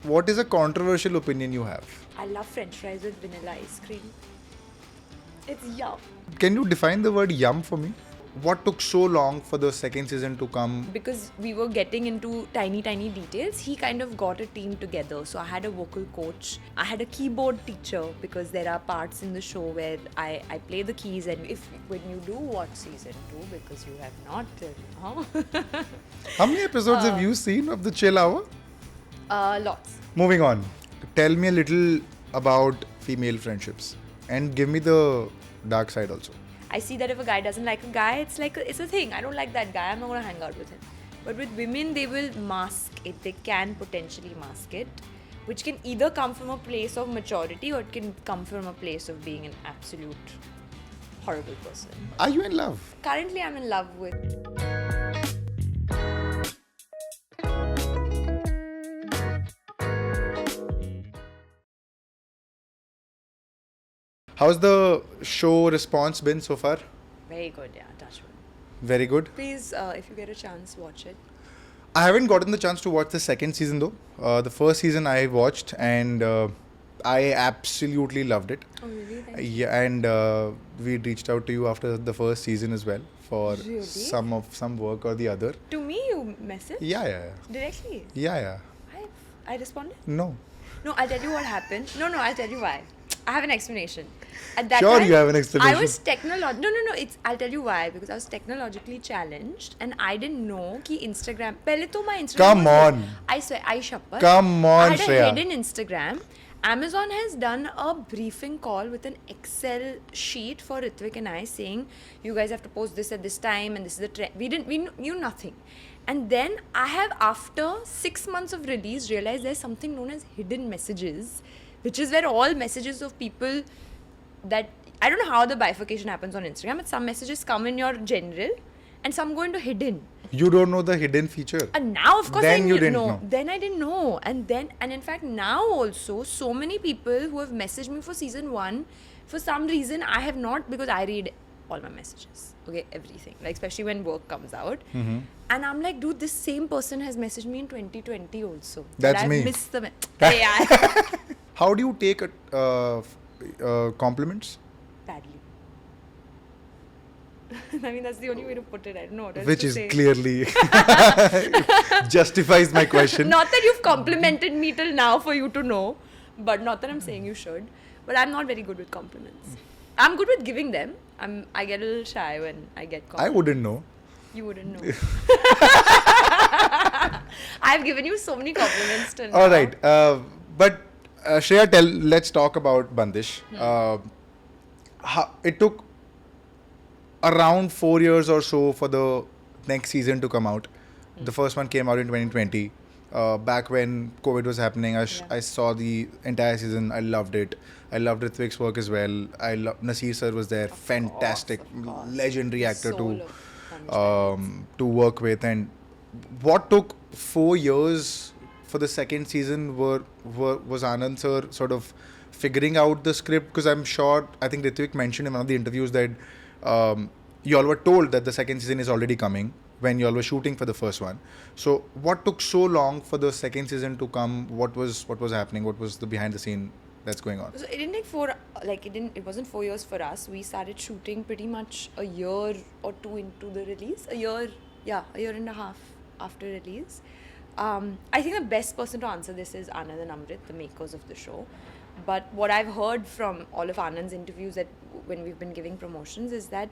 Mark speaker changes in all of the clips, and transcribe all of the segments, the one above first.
Speaker 1: What is a controversial opinion you have?
Speaker 2: I love French fries with vanilla ice cream. It's yum.
Speaker 1: Can you define the word yum for me? What took so long for the second season to come?
Speaker 2: Because we were getting into tiny details, he kind of got a team together. So I had a vocal coach, I had a keyboard teacher, because there are parts in the show where I play the keys, and when you do watch season 2, because you have not till now.
Speaker 1: How many episodes have you seen of the Chill Hour?
Speaker 2: Lots.
Speaker 1: Moving on. Tell me a little about female friendships and give me the dark side also.
Speaker 2: I see that if a guy doesn't like a guy, it's a thing. I don't like that guy, I'm not gonna hang out with him. But with women, they will mask it. They can potentially mask it, which can either come from a place of maturity or it can come from a place of being an absolute horrible person.
Speaker 1: Are you in love?
Speaker 2: Currently, I'm in love with.
Speaker 1: How's the show response been so far?
Speaker 2: Very good, yeah, touch wood.
Speaker 1: Very good.
Speaker 2: Please, if you get a chance, watch it.
Speaker 1: I haven't gotten the chance to watch the second season though. The first season I watched and I absolutely loved it.
Speaker 2: Oh, really? Thank you.
Speaker 1: Yeah, and we reached out to you after the first season as well for
Speaker 2: Really?
Speaker 1: some work or the other.
Speaker 2: To me, you message?
Speaker 1: Yeah.
Speaker 2: Directly?
Speaker 1: Yeah.
Speaker 2: I responded?
Speaker 1: No.
Speaker 2: No, I'll tell you what happened. No, I'll tell you why. I have an explanation. At that
Speaker 1: Sure,
Speaker 2: time,
Speaker 1: you have an explanation.
Speaker 2: I was I'll tell you why. Because I was technologically challenged and I didn't know कि Instagram. पहले तो my Instagram.
Speaker 1: Come
Speaker 2: was
Speaker 1: on.
Speaker 2: good. I swear, I shapat.
Speaker 1: Come on,
Speaker 2: I had
Speaker 1: Shreya.
Speaker 2: a hidden Instagram. Amazon has done a briefing call with an Excel sheet for Ritvik and I saying, you guys have to post this at this time and this is the trend. We knew nothing. And then I have, after 6 months of release, realized there's something known as hidden messages, which is where all messages of people that, I don't know how the bifurcation happens on Instagram, but some messages come in your general and some go into hidden.
Speaker 1: You don't know the hidden feature.
Speaker 2: And now, of course,
Speaker 1: Then
Speaker 2: I
Speaker 1: you
Speaker 2: knew.
Speaker 1: didn't
Speaker 2: No,
Speaker 1: know.
Speaker 2: then I didn't know. And in fact, now also, so many people who have messaged me for season 1, for some reason, I have not, because I read all my messages. Okay, everything. Like, especially when work comes out.
Speaker 1: Mm-hmm.
Speaker 2: And I'm like, dude, this same person has messaged me in 2020 also.
Speaker 1: That's
Speaker 2: I've
Speaker 1: me.
Speaker 2: missed the yeah.
Speaker 1: How do you take compliments?
Speaker 2: Badly. I mean, that's the only way to put it. I don't know what else
Speaker 1: Which
Speaker 2: to
Speaker 1: is
Speaker 2: say.
Speaker 1: clearly justifies my question.
Speaker 2: Not that you've complimented me till now for you to know, but not that I'm saying you should. But I'm not very good with compliments. I'm good with giving them. I get a little shy when I get compliments.
Speaker 1: I wouldn't know.
Speaker 2: You wouldn't know. I've given you so many compliments till now.
Speaker 1: All right. But Shreya, let's talk about Bandish. It took around 4 years or so for the next season to come out. The first one came out in 2020. Back when COVID was happening, I saw the entire season. I loved it. I loved Ritvik's work as well. Nasir sir was there. Fantastic,
Speaker 2: Of course.
Speaker 1: legendary actor
Speaker 2: Soul of Bandish
Speaker 1: to work with. And what took 4 years for the second season was Anand sir sort of figuring out the script? Because I'm sure, I think Ritvik mentioned in one of the interviews that you all were told that the second season is already coming when you all were shooting for the first one. So what took so long for the second season to come? What was happening? What was the behind the scene that's going on?
Speaker 2: So it didn't take it wasn't 4 years for us. We started shooting pretty much a year or two into the release. A year and a half after release. I think the best person to answer this is Anand and Amrit, the makers of the show. But what I've heard from all of Anand's interviews when we've been giving promotions is that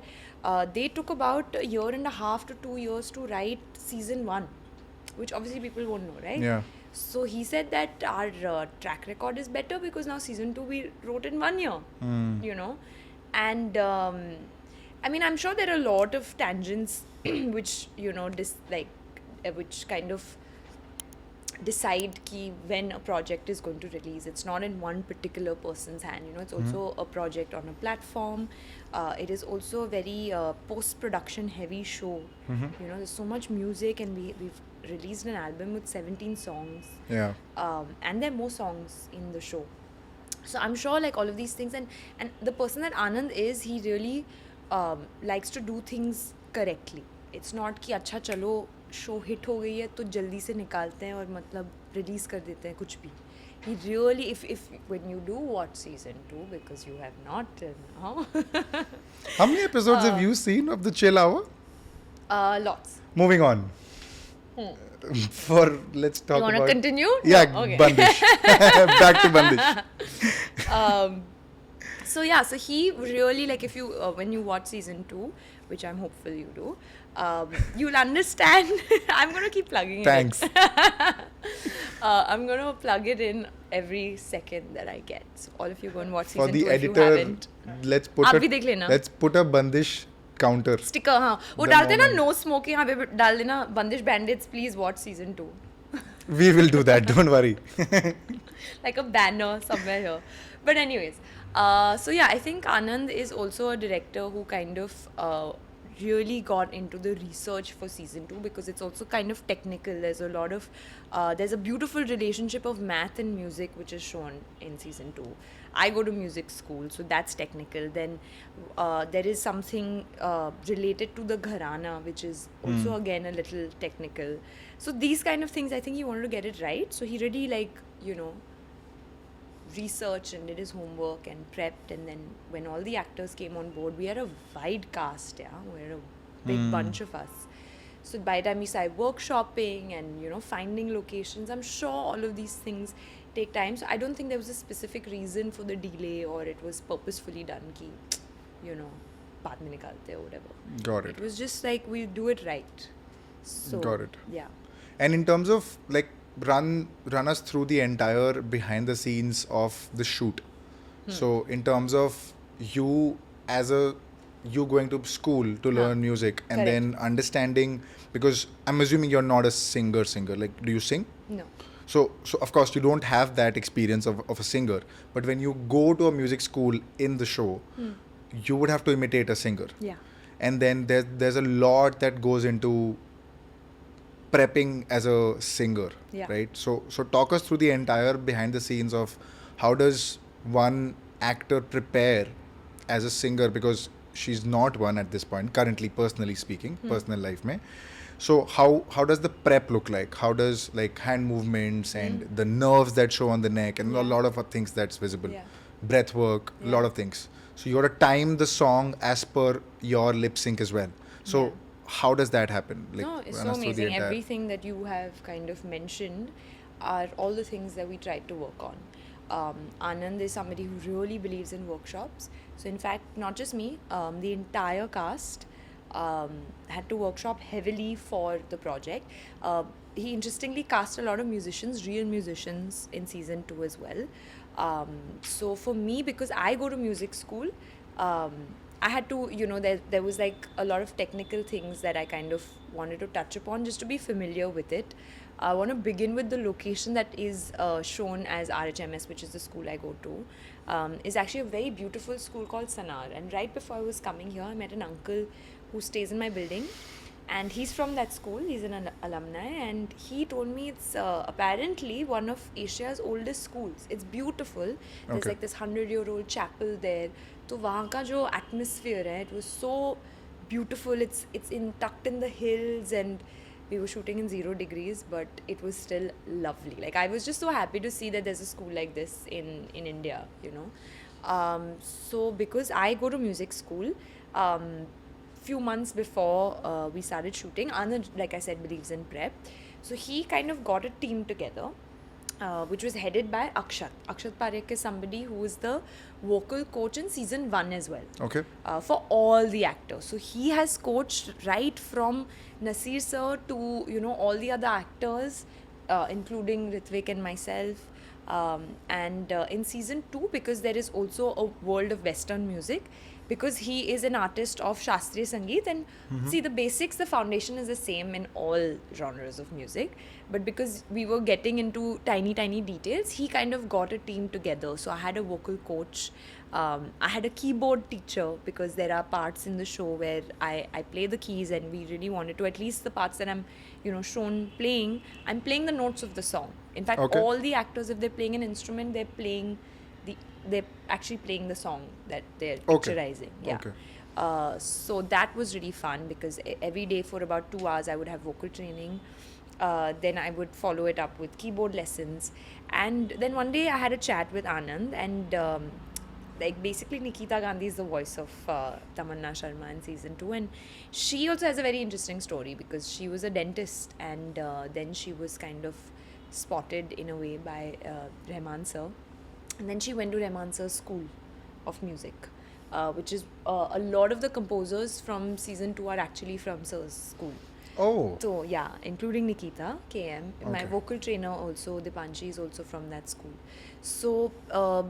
Speaker 2: they took about a year and a half to 2 years to write season 1, which obviously people won't know, right?
Speaker 1: Yeah.
Speaker 2: So he said that our track record is better because now season 2 we wrote in 1 year, you know. And I mean, I'm sure there are a lot of tangents which, you know, which kind of decide when a project is going to release. It's not in one particular person's hand, you know. It's also a project on a platform. It is also a very post-production heavy show. You know, there's so much music, and we've released an album with 17 songs.
Speaker 1: Yeah.
Speaker 2: And there are more songs in the show. So I'm sure like all of these things, and the person that Anand is, he really likes to do things correctly. It's not कि अच्छा चलो show hit हो गई है तो जल्दी से निकालते हैं और मतलब release कर देते हैं कुछ भी. He really, if when you do watch season 2, because you have not till now.
Speaker 1: How many episodes have you seen of the Chill Hour?
Speaker 2: Lots.
Speaker 1: Moving on. Let's talk
Speaker 2: You want to
Speaker 1: about.
Speaker 2: continue?
Speaker 1: Yeah,
Speaker 2: No, okay.
Speaker 1: Bandish. Back to Bandish.
Speaker 2: So yeah, so he really, like, if you when you watch season 2, which I'm hopeful you do, you'll understand. I'm gonna keep plugging
Speaker 1: Thanks.
Speaker 2: it. I'm gonna plug it in every second that I get. So all of you go and watch
Speaker 1: For
Speaker 2: season
Speaker 1: the
Speaker 2: 2 if you
Speaker 1: editor,
Speaker 2: haven't.
Speaker 1: let's put
Speaker 2: आप भी देख लेना.
Speaker 1: let's put a Bandish counter.
Speaker 2: Sticker, हाँ. वो
Speaker 1: The
Speaker 2: डालते ना
Speaker 1: moment.
Speaker 2: no smoking, यहाँ पे डाल देना Bandish Bandits, please watch season 2.
Speaker 1: We will do that. Don't worry.
Speaker 2: Like a banner somewhere here. But anyways, so yeah, I think Anand is also a director who kind of really got into the research for season 2, because it's also kind of technical. There's a lot of there's a beautiful relationship of math and music which is shown in season 2. I go to music school, so that's technical. Then there is something related to the gharana, which is also again a little technical. So these kind of things, I think he wanted to get it right. So he really, like, you know, researched and did his homework and prepped. And then when all the actors came on board, we had a wide cast, yeah. We had a big bunch of us. So by the time we started workshopping and, you know, finding locations, I'm sure all of these things take time. So I don't think there was a specific reason for the delay, or it was purposefully done ki, you know, baad mein nikalte or whatever.
Speaker 1: Got it.
Speaker 2: It was just like, we'll do it right. So,
Speaker 1: Got it.
Speaker 2: Yeah.
Speaker 1: And in terms of, like, run us through the entire behind the scenes of the shoot. So in terms of you going to school to learn music, and
Speaker 2: Correct.
Speaker 1: then understanding, because I'm assuming you're not a singer. Like, do you sing?
Speaker 2: No.
Speaker 1: So of course you don't have that experience of a singer. But when you go to a music school in the show, you would have to imitate a singer.
Speaker 2: Yeah.
Speaker 1: And then there's a lot that goes into prepping as a singer,
Speaker 2: Yeah.
Speaker 1: right? So talk us through the entire behind the scenes of how does one actor prepare as a singer, because she's not one at this point currently, personally speaking, personal life mein. So how does the prep look like? How does, like, hand movements and the nerves that show on the neck, and a lot of things that's visible,
Speaker 2: Yeah.
Speaker 1: breath work, a lot of things. So you got to time the song as per your lip sync as well. So
Speaker 2: Yeah.
Speaker 1: how does that happen? Like,
Speaker 2: No, it's
Speaker 1: run
Speaker 2: so
Speaker 1: us through the
Speaker 2: amazing.
Speaker 1: entire-
Speaker 2: Everything that you have kind of mentioned are all the things that we tried to work on. Anand is somebody who really believes in workshops. So in fact, not just me, the entire cast had to workshop heavily for the project. He interestingly cast a lot of musicians, real musicians, in season 2 as well. So for me, because I go to music school, I had to, you know, there was like a lot of technical things that I kind of wanted to touch upon just to be familiar with it. I want to begin with the location that is shown as RHMS, which is the school I go to. Is actually a very beautiful school called Sanar. And right before I was coming here, I met an uncle who stays in my building. And he's from that school. He's an alumni. And he told me it's apparently one of Asia's oldest schools. It's beautiful. There's
Speaker 1: Okay.
Speaker 2: like this 100-year-old chapel there. So वहाँ का जो atmosphere है, it was so beautiful. It's tucked in the hills, and we were shooting in 0 degrees, but it was still lovely. Like, I was just so happy to see that there's a school like this in India, you know. So because I go to music school, few months before we started shooting, Anand, like I said, believes in prep. So he kind of got a team together, which was headed by Akshat. Akshat Pareek is somebody who is the vocal coach in season 1 as well.
Speaker 1: Okay.
Speaker 2: For all the actors. So he has coached right from Nasir sir to, you know, all the other actors, including Ritvik and myself. And in season 2, because there is also a world of Western music, because he is an artist of Shastriya Sangeet, and see, the basics, the foundation is the same in all genres of music, but because we were getting into tiny details, he kind of got a team together. So I had a vocal coach, I had a keyboard teacher, because there are parts in the show where I play the keys, and we really wanted to, at least the parts that I'm, you know, shown playing, I'm playing the notes of the song. In fact,
Speaker 1: Okay.
Speaker 2: all the actors, if they're playing an instrument, they're actually playing the song that they're
Speaker 1: Okay.
Speaker 2: picturizing. Yeah.
Speaker 1: Okay.
Speaker 2: So that was really fun, because every day for about 2 hours I would have vocal training. Then I would follow it up with keyboard lessons. And then one day I had a chat with Anand, and like basically Nikita Gandhi is the voice of Tamanna Sharma in season 2, and she also has a very interesting story because she was a dentist, and then she was kind of spotted in a way by Rahman sir, and then she went to Rahman sir's school of music, which is a lot of the composers from season 2 are actually from sir's school.
Speaker 1: Oh.
Speaker 2: So yeah, including Nikita, KM, my
Speaker 1: Okay.
Speaker 2: vocal trainer also, Dipanji is also from that school. So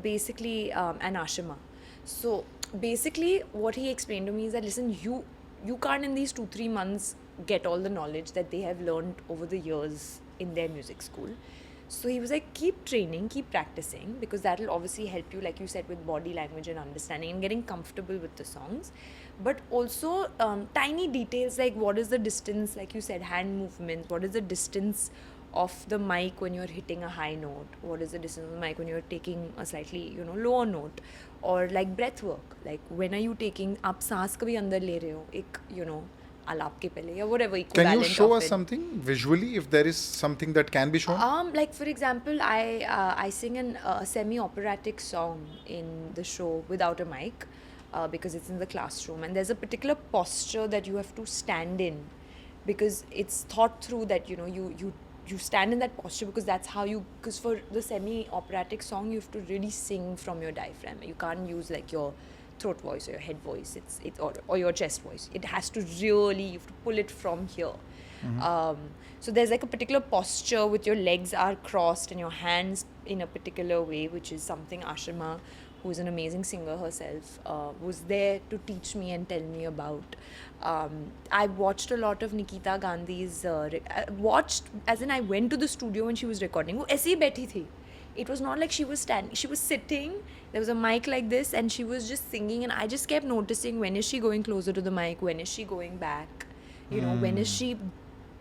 Speaker 2: basically, and Ashima. So basically, what he explained to me is that listen, you can't in these 2-3 months get all the knowledge that they have learned over the years in their music school. So he was like, keep training, keep practicing, because that will obviously help you, like you said, with body language and understanding and getting comfortable with the songs. But also tiny details like what is the distance, like you said, hand movements, what is the distance of the mic when you're hitting a high note, what is the distance of the mic when you're taking a slightly, lower note, or like breath work, like when are you taking, आप सांस कभी अंदर ले रहे हो, एक, आलाप के पहले या whatever
Speaker 1: Can you
Speaker 2: equivalent
Speaker 1: show
Speaker 2: of
Speaker 1: us
Speaker 2: it.
Speaker 1: something visually if there is something that can be shown?
Speaker 2: Like for example, I sing a semi-operatic song in the show without a mic, because it's in the classroom, and there's a particular posture that you have to stand in, because it's thought through that you stand in that posture because that's how you, because for the semi-operatic song you have to really sing from your diaphragm. You can't use like your throat voice or your head voice, or your chest voice. It has to really, you have to pull it from here. So there's like a particular posture with your legs are crossed and your hands in a particular way, which is something Ashima, who is an amazing singer herself, was there to teach me and tell me about. I watched a lot of Nikita Gandhi's, watched as in I went to the studio when she was recording. वो ऐसे ही बैठी थी. It was not like she was standing, she was sitting, there was a mic like this, and she was just singing, and I just kept noticing when is she going closer to the mic, when is she going back, when is she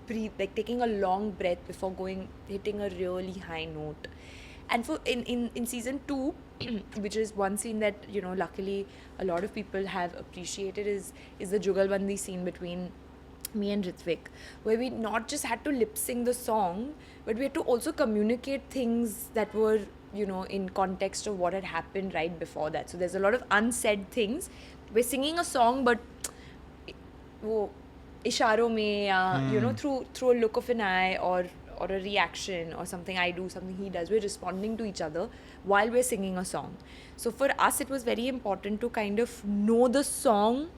Speaker 2: like taking a long breath before hitting a really high note. And for in season 2, which is one scene that luckily a lot of people have appreciated, is the Jugalbandi scene between me and Ritvik, where we not just had to lip sync the song, but we had to also communicate things that were in context of what had happened right before that. So there's a lot of unsaid things. We're singing a song, but वो इशारों में या through a look of an eye or a reaction or something I do, something he does, we're responding to each other while we're singing a song. So for us it was very important to kind of know the song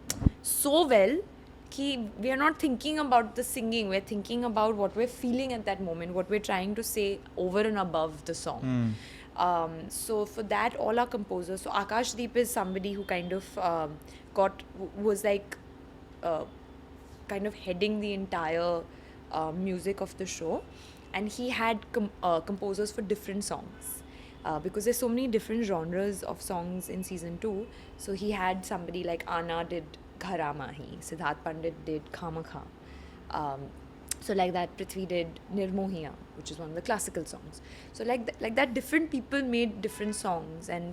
Speaker 2: so well कि we are not thinking about the singing, we're thinking about what we're feeling at that moment, what we're trying to say over and above the song. So for that, all our composers, so Akash Deep is somebody who kind of was like kind of heading the entire music of the show, and he had composers for different songs. Because there's so many different genres of songs in season 2, so he had somebody like Anna did Ghara Mahi, Siddharth Pandit did Khama Kha. So like that, Prithvi did Nirmohiya, which is one of the classical songs. So like that, different people made different songs, and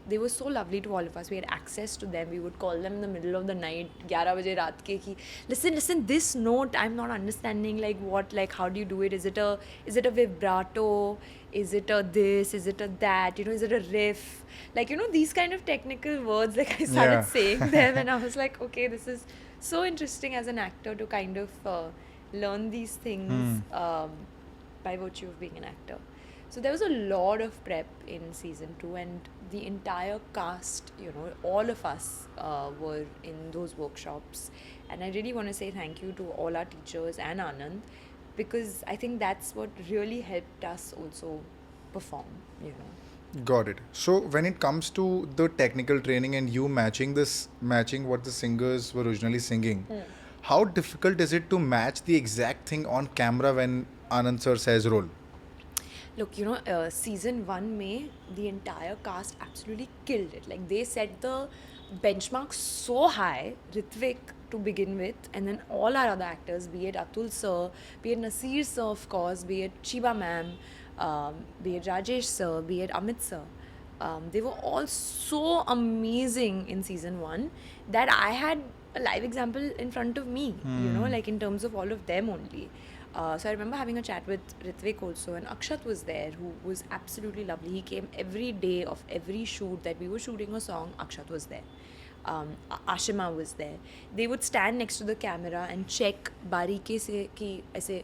Speaker 2: they were so lovely to all of us. We had access to them. We would call them in the middle of the night, 11 baje raat ke, ki listen, this note I'm not understanding, like how do you do it? Is it a vibrato? Is it a this? Is it a that? Is it a riff? Like these kind of technical words. Like I started saying them, and I was like, okay, this is so interesting as an actor to kind of learn these things by virtue of being an actor. So there was a lot of prep in season 2, and the entire cast, all of us were in those workshops. And I really want to say thank you to all our teachers and Anand, because I think that's what really helped us also perform,
Speaker 1: Got it. So when it comes to the technical training and you matching what the singers were originally singing, how difficult is it to match the exact thing on camera when Anand sir says roll?
Speaker 2: Look, season 1 May, the entire cast absolutely killed it. Like they set the benchmark so high, Ritvik to begin with, and then all our other actors, be it Atul sir, be it Nasir sir, of course, be it Shiba ma'am, be it Rajesh sir, be it Amit sir. They were all so amazing in season 1 that I had a live example in front of me, like in terms of all of them only. So I remember having a chat with Ritvik also, and Akshat was there, who was absolutely lovely. He came every day of every shoot that we were shooting a song. Akshat was there. Ashima was there. They would stand next to the camera and check बारीकी से कि ऐसे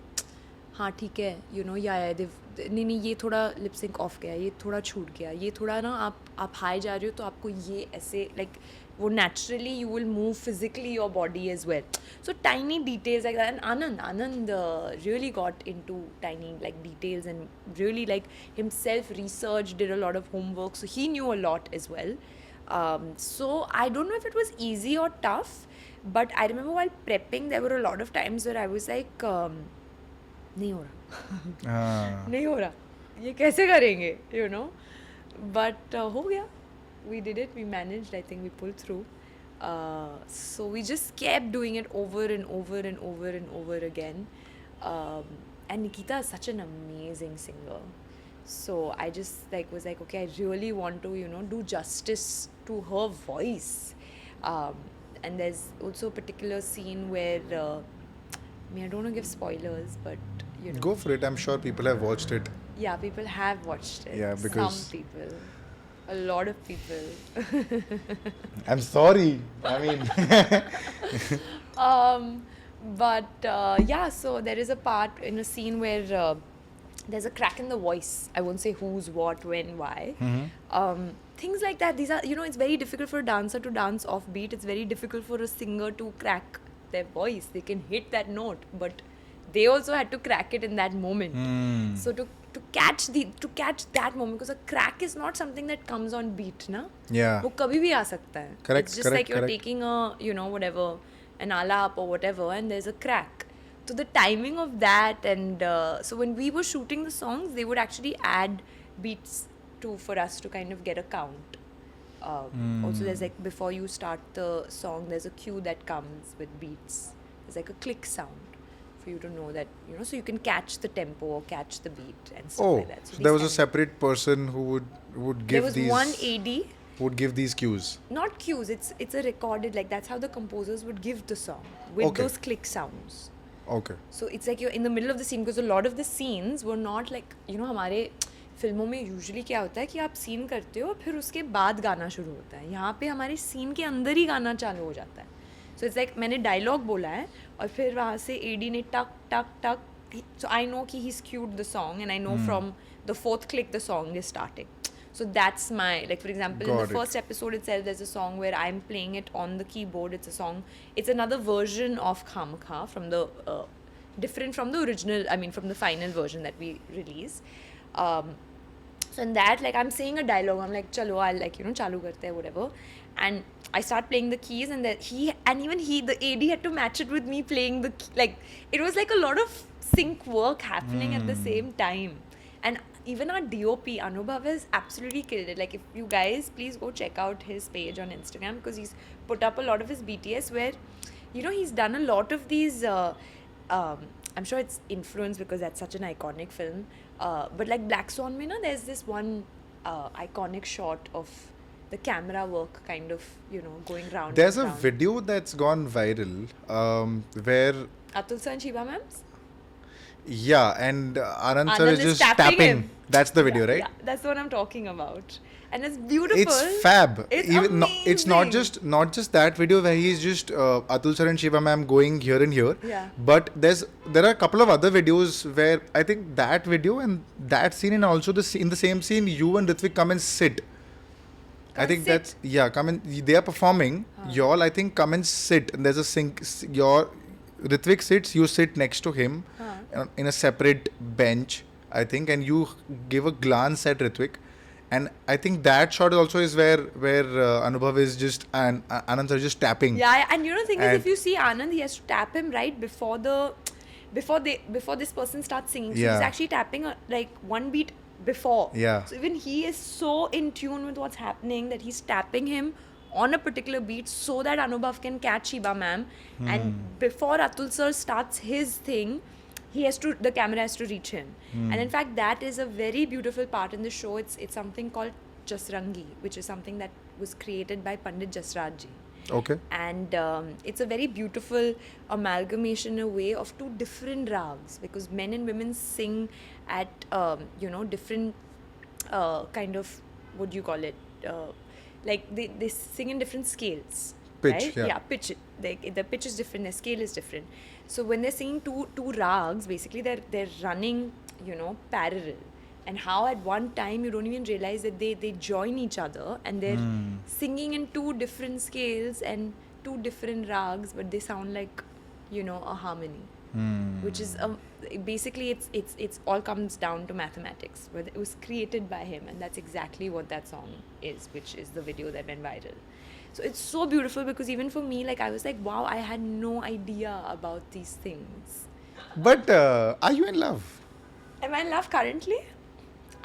Speaker 2: हाँ ठीक है, you know, yeah, नहीं नहीं ये थोड़ा लिप सिंक ऑफ गया, ये थोड़ा छूट गया, ये थोड़ा ना आप हाई जा रहे हो तो आपको ये ऐसे like वो naturally you will move physically your body as well. So tiny details like that. And Anand really got into tiny like details and really like himself researched, did a lot of homework, so he knew a lot as well. So I don't know if it was easy or tough, but I remember while prepping there were a lot of times where I was like नहीं हो रहा नहीं हो रहा, ये कैसे करेंगे, you know, but हो गया. We did it, we managed, I think we pulled through. So we just kept doing it over and over and over and over again. And Nikita is such an amazing singer. So I just like was like, okay, I really want to, you know, do justice to her voice. And there's also a particular scene where, I mean, I don't want to give spoilers, but you know.
Speaker 1: Go for it. I'm sure people have watched it.
Speaker 2: Yeah, people have watched it.
Speaker 1: Yeah, because
Speaker 2: some people. A lot of people.
Speaker 1: I'm sorry. I mean.
Speaker 2: Yeah, so there is a part in a scene where there's a crack in the voice. I won't say who's, what, when, why. Things like that. These are, you know, it's very difficult for a dancer to dance off beat. It's very difficult for a singer to crack their voice. They can hit that note, but they also had to crack it in that moment. So to catch that moment, because a crack is not something that comes on beat, na?
Speaker 1: Yeah.
Speaker 2: वो कभी भी आ सकता है.
Speaker 1: Correct.
Speaker 2: It's just like you're taking a, you know, whatever, an alap or whatever, and there's a crack. So the timing of that, and so when we were shooting the songs, they would actually add beats for us to kind of get a count. Also, there's like before you start the song, there's a cue that comes with beats. There's like a click sound for you to know that, you know, so you can catch the tempo or catch the beat and stuff like that. So
Speaker 1: there was a separate person who would give
Speaker 2: there was one AD.
Speaker 1: Would give these cues.
Speaker 2: Not cues. It's a recorded, like that's how the composers would give the song with those click sounds.
Speaker 1: Okay.
Speaker 2: So it's like you're in the middle of the scene, because a lot of the scenes were not like, you know, हमारे फिल्मों में usually क्या होता है कि आप scene करते हो फिर उसके बाद गाना शुरू होता है. यहाँ पे हमारे सीन के अंदर ही गाना चालू हो जाता है. सो इट्स लाइक मैंने डायलॉग बोला है और फिर वहाँ से एडी ने टक टक टक. सो आई नो कि he skewed the song and I know from the fourth click the song is starting. So that's my, like for example, in the first episode itself, there's a song where I'm playing it on the keyboard. It's a song, it's another version of Khamkha from the, different from the original, I mean from the final version that we release. So in that, like I'm saying a dialogue, I'm like, chalo, I'll like, you know, chalu karte hai, whatever. And I start playing the keys, and then the AD had to match it with me playing the key. Like, it was like a lot of sync work happening at the same time. And even our DOP, Anubhav, has absolutely killed it. Like, if you guys, please go check out his page on Instagram, because he's put up a lot of his BTS where, you know, he's done a lot of these, I'm sure it's influenced because that's such an iconic film. But like Black Swan mein na, there's this one iconic shot of the camera work kind of, you know, going round.
Speaker 1: There's a video that's gone viral where
Speaker 2: Atul sir and Shiva ma'ams?
Speaker 1: Yeah, and Anand sir is just tapping. That's the video, right?
Speaker 2: Yeah, that's the one I'm talking about. And it's beautiful.
Speaker 1: It's fab.
Speaker 2: It's
Speaker 1: amazing. No, it's not just that video where he's just Atul sir and Shiva ma'am going here and here.
Speaker 2: Yeah.
Speaker 1: But there are a couple of other videos where I think that video and that scene, and also in the same scene, you and Ritvik come and sit. I think that's come and they are performing. Y'all, I think, come and sit. And there's a sync. Ritvik sits, you sit next to him in a separate bench, I think, and you give a glance at Ritvik. And I think that shot also is where Anubhav is just, and Anand are just tapping.
Speaker 2: Yeah, and you know the thing is, if you see Anand, he has to tap him right before this person starts singing. So he's actually tapping like one beat before.
Speaker 1: Yeah.
Speaker 2: So even he is so in tune with what's happening that he's tapping him on a particular beat so that Anubhav can catch Shiba ma'am. And before Atul sir starts his thing, the camera has to reach him. And in fact, that is a very beautiful part in the show. It's something called Jasrangi, which is something that was created by Pandit Jasraj ji.
Speaker 1: Okay.
Speaker 2: And it's a very beautiful amalgamation in a way of two different rags, because men and women sing at different kind of, what do you call it, like they sing in different scales,
Speaker 1: Pitch,
Speaker 2: right?
Speaker 1: yeah.
Speaker 2: Pitch. The pitch is different, the scale is different. So when they're singing two rags, basically they're running, parallel. And how at one time you don't even realize that they join each other, and they're singing in two different scales and two different rags, but they sound like, a harmony. Which is basically it's all comes down to mathematics. But it was created by him, and that's exactly what that song is, which is the video that went viral. So it's so beautiful, because even for me, like, I was like, wow, I had no idea about these things.
Speaker 1: But are you in love?
Speaker 2: Am I in love currently?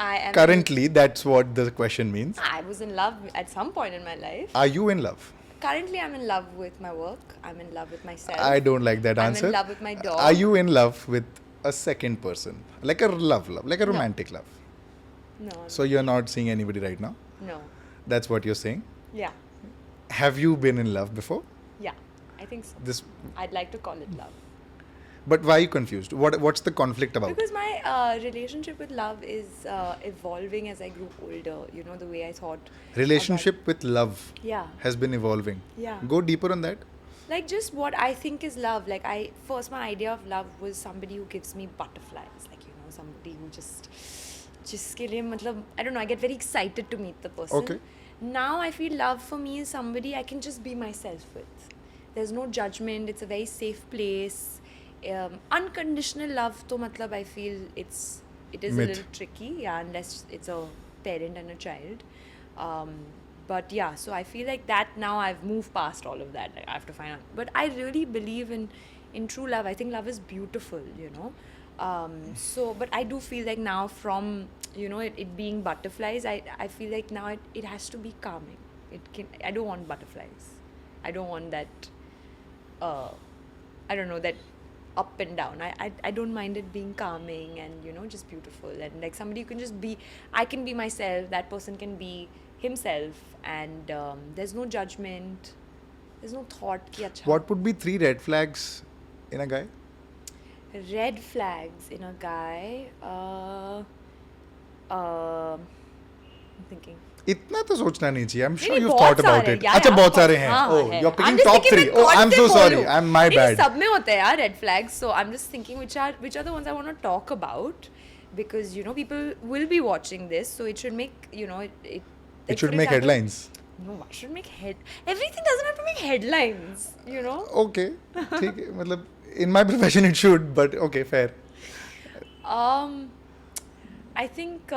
Speaker 2: I am.
Speaker 1: Currently, that's what the question means.
Speaker 2: I was in love at some point in my life.
Speaker 1: Are you in love?
Speaker 2: Currently, I'm in love with my work. I'm in love with myself.
Speaker 1: I don't like that answer.
Speaker 2: I'm in love with my dog.
Speaker 1: Are you in love with a second person? Like a love, like a romantic love?
Speaker 2: No.
Speaker 1: So you're not seeing anybody right now?
Speaker 2: No.
Speaker 1: That's what you're saying?
Speaker 2: Yeah.
Speaker 1: Have you been in love before?
Speaker 2: Yeah. I think so.
Speaker 1: This,
Speaker 2: I'd like to call it love.
Speaker 1: but why are you confused? What's the conflict about?
Speaker 2: Because my relationship with love is evolving as I grew older. The way I thought.
Speaker 1: Relationship with love
Speaker 2: Yeah.
Speaker 1: has been evolving.
Speaker 2: Yeah.
Speaker 1: Go deeper on that.
Speaker 2: Like, just what I think is love. Like, my idea of love was somebody who gives me butterflies. Like, somebody who just ke liye, matlab, I don't know, I get very excited to meet the person.
Speaker 1: Okay.
Speaker 2: Now I feel love for me is somebody I can just be myself with. There's no judgment. It's a very safe place. Unconditional love, to matlab, I feel it is
Speaker 1: Myth.
Speaker 2: a little tricky, yeah, unless it's a parent and a child. But yeah, so I feel like that now I've moved past all of that. Like, I have to find out. But I really believe in true love. I think love is beautiful, but I do feel like now, from it being butterflies, I feel like now it has to be calming. I don't want butterflies. I don't want that I don't know, that up and down. I don't mind it being calming and just beautiful, and like somebody who can just be, I can be myself, that person can be himself, and there's no judgment, there's no thought ki acha.
Speaker 1: What would be 3 red flags in a guy?
Speaker 2: Red flags in a guy? I'm thinking.
Speaker 1: इतना तो सोचना नहीं चाहिए. I'm sure
Speaker 2: नहीं,
Speaker 1: you've
Speaker 2: बहुत
Speaker 1: thought about
Speaker 2: सारे,
Speaker 1: it.
Speaker 2: यार,
Speaker 1: अच्छा,
Speaker 2: of
Speaker 1: बहुत
Speaker 2: course,
Speaker 1: सारे हैं.
Speaker 2: हाँ,
Speaker 1: Oh,
Speaker 2: है.
Speaker 1: you're picking
Speaker 2: I'm just
Speaker 1: top
Speaker 2: thinking
Speaker 1: 3.
Speaker 2: मैं
Speaker 1: Oh,
Speaker 2: कौन
Speaker 1: I'm
Speaker 2: से
Speaker 1: so sorry.
Speaker 2: बोलूं.
Speaker 1: My
Speaker 2: नहीं,
Speaker 1: bad.
Speaker 2: सब में होते हैं यार red flags. So I'm just thinking which are the ones I want to talk about, because people will be watching this, so it should make it
Speaker 1: It should make headlines.
Speaker 2: No, why should make everything doesn't have to make headlines,
Speaker 1: Okay. ठीक है. मतलब in my profession it should, but okay, fair.
Speaker 2: I think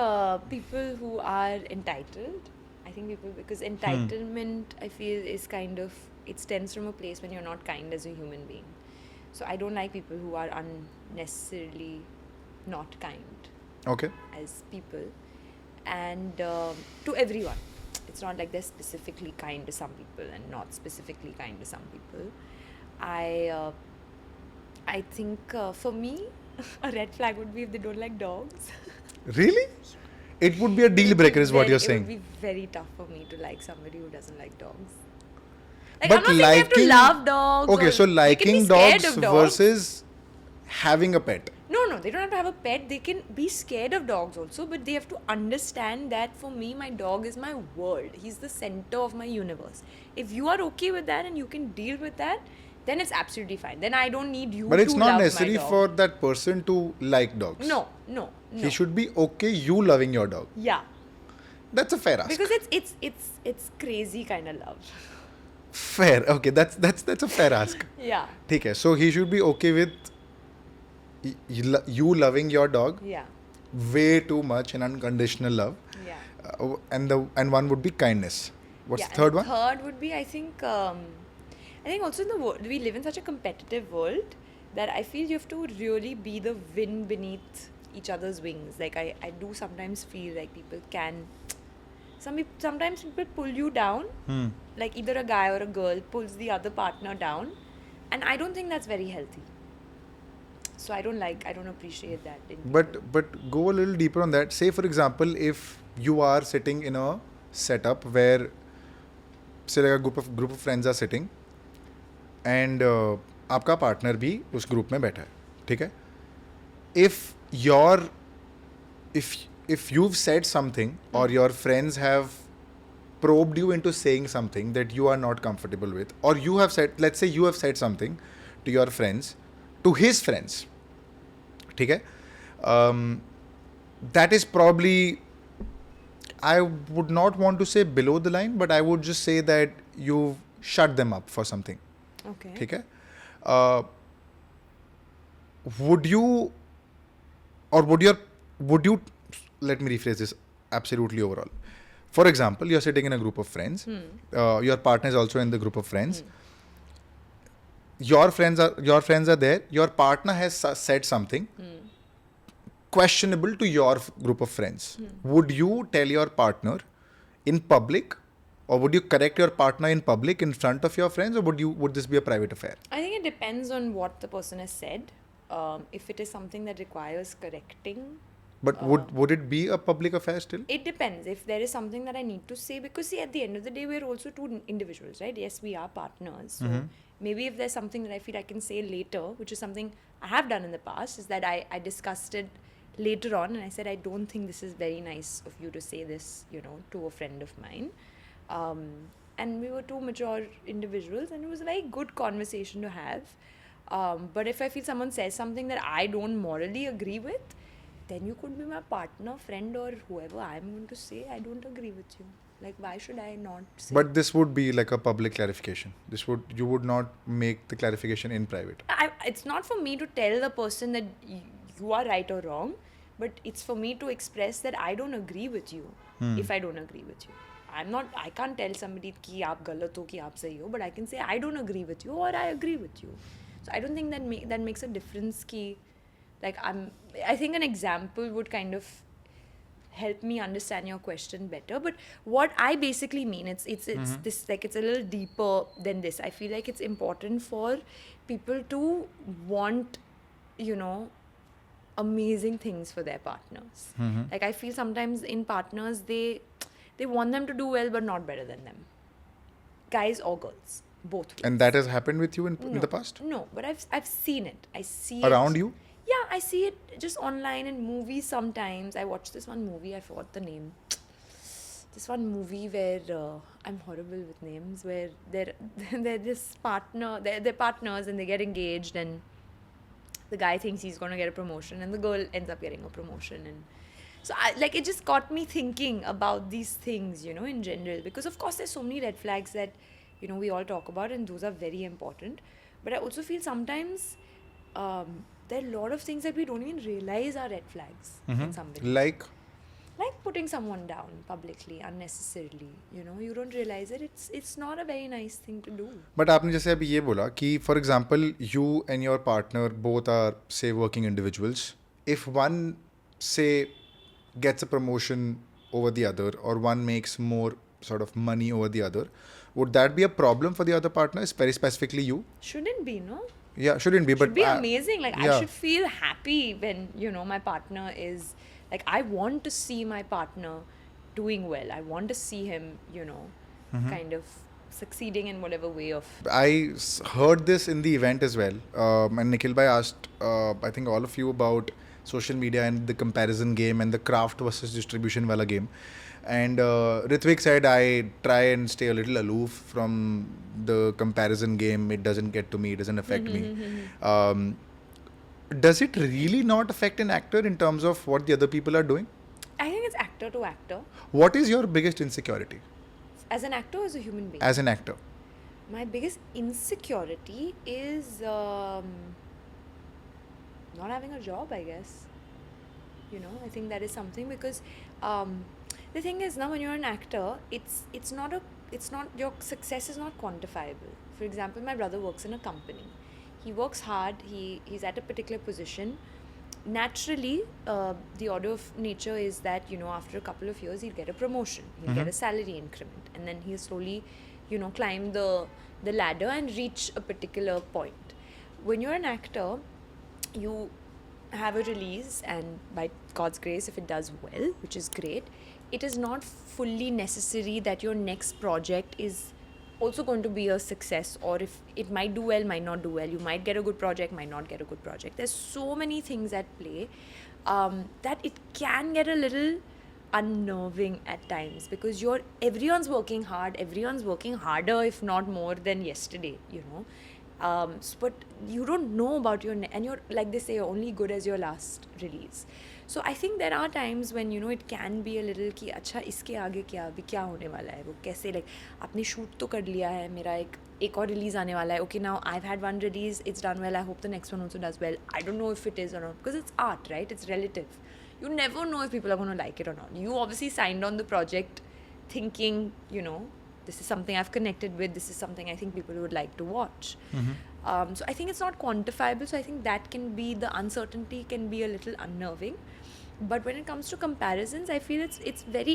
Speaker 2: people who are entitled. I think people, because entitlement, I feel, is kind of, it stems from a place when you're not kind as a human being. So I don't like people who are unnecessarily not kind
Speaker 1: Okay.
Speaker 2: as people, and to everyone. It's not like they're specifically kind to some people and not specifically kind to some people. I think for me, a red flag would be if they don't like dogs.
Speaker 1: Really? It would be a deal breaker, is what you're saying.
Speaker 2: It would be very tough for me to like somebody who doesn't like dogs. Like,
Speaker 1: But
Speaker 2: I'm not saying they have to love dogs.
Speaker 1: Okay,
Speaker 2: or
Speaker 1: so
Speaker 2: they can be
Speaker 1: liking
Speaker 2: scared
Speaker 1: dogs
Speaker 2: of dogs
Speaker 1: versus having a pet.
Speaker 2: No, they don't have to have a pet. They can be scared of dogs also, but they have to understand that for me, my dog is my world. He's the center of my universe. If you are okay with that and you can deal with that, then it's absolutely fine. Then I don't need you to love my dog.
Speaker 1: But it's not necessary for that person to like dogs.
Speaker 2: No.
Speaker 1: He should be okay you loving your dog.
Speaker 2: Yeah.
Speaker 1: That's a fair ask.
Speaker 2: Because it's crazy kind of love.
Speaker 1: Fair. Okay, that's a fair ask.
Speaker 2: Yeah.
Speaker 1: ठीक है. So he should be okay with you loving your dog
Speaker 2: Yeah.
Speaker 1: way too much in unconditional love.
Speaker 2: Yeah.
Speaker 1: And one would be kindness. What's
Speaker 2: Yeah,
Speaker 1: the third
Speaker 2: and
Speaker 1: one?
Speaker 2: Third would be, I think also in the world, we live in such a competitive world that I feel you have to really be the wind beneath each other's wings. Like I do sometimes feel like people can, sometimes people pull you down, like either a guy or a girl pulls the other partner down, and I don't think that's very healthy. So I don't appreciate that.
Speaker 1: But go a little deeper on that. Say for example, if you are sitting in a setup where say like a group of friends are sitting and आपका partner भी उस group में बैठा है, ठीक है? If your if you've said something or your friends have probed you into saying something that you are not comfortable with, or you have said, let's say you have said something to your friends, to his friends, ठीक है? That is probably, I would not want to say below the line, but I would just say that you've shut them up for something.
Speaker 2: Okay.
Speaker 1: ठीक है? Would you, or would you, let me rephrase this absolutely overall. For example, you're sitting in a group of friends. Your partner is also in the group of friends. Your friends are there. Your partner has said something questionable to your group of friends. Would you tell your partner in public, or would you correct your partner in public in front of your friends, or would this be a private affair?
Speaker 2: I think it depends on what the person has said. If it is something that requires correcting.
Speaker 1: But would it be a public affair still?
Speaker 2: It depends. If there is something that I need to say, because see, at the end of the day, we're also two individuals, right? Yes, we are partners. So maybe if there's something that I feel I can say later, which is something I have done in the past, is that I discussed it later on and I said, I don't think this is very nice of you to say this, to a friend of mine. And we were two mature individuals and it was a very good conversation to have. But if I feel someone says something that I don't morally agree with, then you could be my partner, friend, or whoever. I'm going to say I don't agree with you. Like, why should I not say?
Speaker 1: But this would be like a public clarification. You would not make the clarification in private.
Speaker 2: It's not for me to tell the person that you are right or wrong, but it's for me to express that I don't agree with you if I don't agree with you. I can't tell somebody ki aap galat ho, ki aap sahi ho, but I can say I don't agree with you or I agree with you. So I don't think that makes a difference ki, like I think an example would kind of help me understand your question better. But what I basically mean, it's this, like, it's a little deeper than this. I feel like it's important for people to want, amazing things for their partners. Like, I feel sometimes in partners, they want them to do well but not better than them. Guys or girls, both ways.
Speaker 1: And that has happened with you in the past?
Speaker 2: No, but I've seen it. I see
Speaker 1: Around
Speaker 2: it.
Speaker 1: you?
Speaker 2: Yeah, I see it just online in movies sometimes. I watched this one movie, I forgot the name. This one movie where I'm horrible with names, where they're this partner, they're partners and they get engaged and the guy thinks he's going to get a promotion and the girl ends up getting a promotion. And so it just got me thinking about these things, in general, because of course there's so many red flags that, we all talk about and those are very important. But I also feel sometimes there are a lot of things that we don't even realize are red flags in somebody.
Speaker 1: Like
Speaker 2: Putting someone down publicly, unnecessarily. You don't realize it. It's not a very nice thing to do.
Speaker 1: But आपने जैसे अभी ये बोला कि, for example, you and your partner both are, say, working individuals. If one, say, gets a promotion over the other, or one makes more sort of money over the other, would that be a problem for the other partner, very specifically you?
Speaker 2: Shouldn't be, no?
Speaker 1: Yeah, shouldn't be. But
Speaker 2: should be amazing. Like,
Speaker 1: yeah.
Speaker 2: I should feel happy when, my partner is, like, I want to see my partner doing well. I want to see him, kind of succeeding in whatever way of...
Speaker 1: I heard this in the event as well. And Nikhil Bhai asked, I think all of you, about social media and the comparison game and the craft versus distribution wala game. And Ritvik said, I try and stay a little aloof from the comparison game. It doesn't get to me. It doesn't affect me. Does it really not affect an actor in terms of what the other people are doing?
Speaker 2: I think it's actor to actor.
Speaker 1: What is your biggest insecurity?
Speaker 2: As an actor or as a human being?
Speaker 1: As an actor.
Speaker 2: My biggest insecurity is not having a job, I guess. I think that is something because the thing is, now when you're an actor, your success is not quantifiable. For example, my brother works in a company. He works hard. He's at a particular position. Naturally, the order of nature is that, after a couple of years, he'll get a promotion. He'll get a salary increment. And then he'll slowly, climb the ladder and reach a particular point. When you're an actor, you have a release, and by God's grace, if it does well, which is great, it is not fully necessary that your next project is also going to be a success, or if it might do well, might not do well. You might get a good project, might not get a good project. There's so many things at play that it can get a little unnerving at times, because everyone's working hard, everyone's working harder, if not more than yesterday, you know. But you don't know about and you're, like they say, you're only good as your last release. So I think there are times when, you know, it can be a little कि अच्छा इसके आगे क्या होने वाला है, वो कैसे, like आपने शूट तो कर लिया है, मेरा एक और रिलीज आने वाला है, okay, now I've had one release, it's done well, I hope the next one also does well. I don't know if it is or not, because it's art, right? It's relative. You never know if people are going to like it or not. You obviously signed on the project thinking, you know, this is something I've connected with, this is something I think people would like to watch. So I think it's not quantifiable, so I think that can be, the uncertainty can be a little unnerving. But when it comes to comparisons, I feel it's very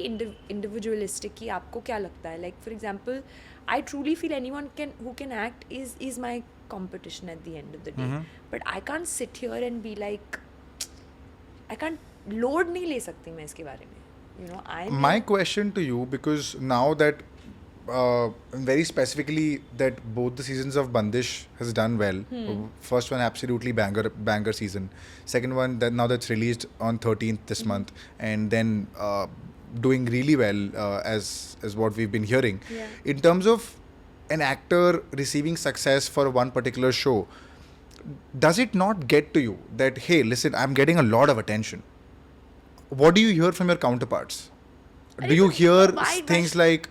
Speaker 2: individualistic कि आपको क्या लगता है. Like for example, I truly feel anyone who can act is my competition at the end of the day. But I can't sit here and be like, I can't load नहीं ले सकती मैं इसके बारे में. You know,
Speaker 1: My question to you, because now that very specifically that both the seasons of Bandish has done well. First one absolutely banger season. Second one that now that's released on 13th this month, and then doing really well as what we've been hearing.
Speaker 2: Yeah.
Speaker 1: In terms of an actor receiving success for one particular show, does it not get to you that, hey, listen, I'm getting a lot of attention? What do you hear from your counterparts? Do you hear things like,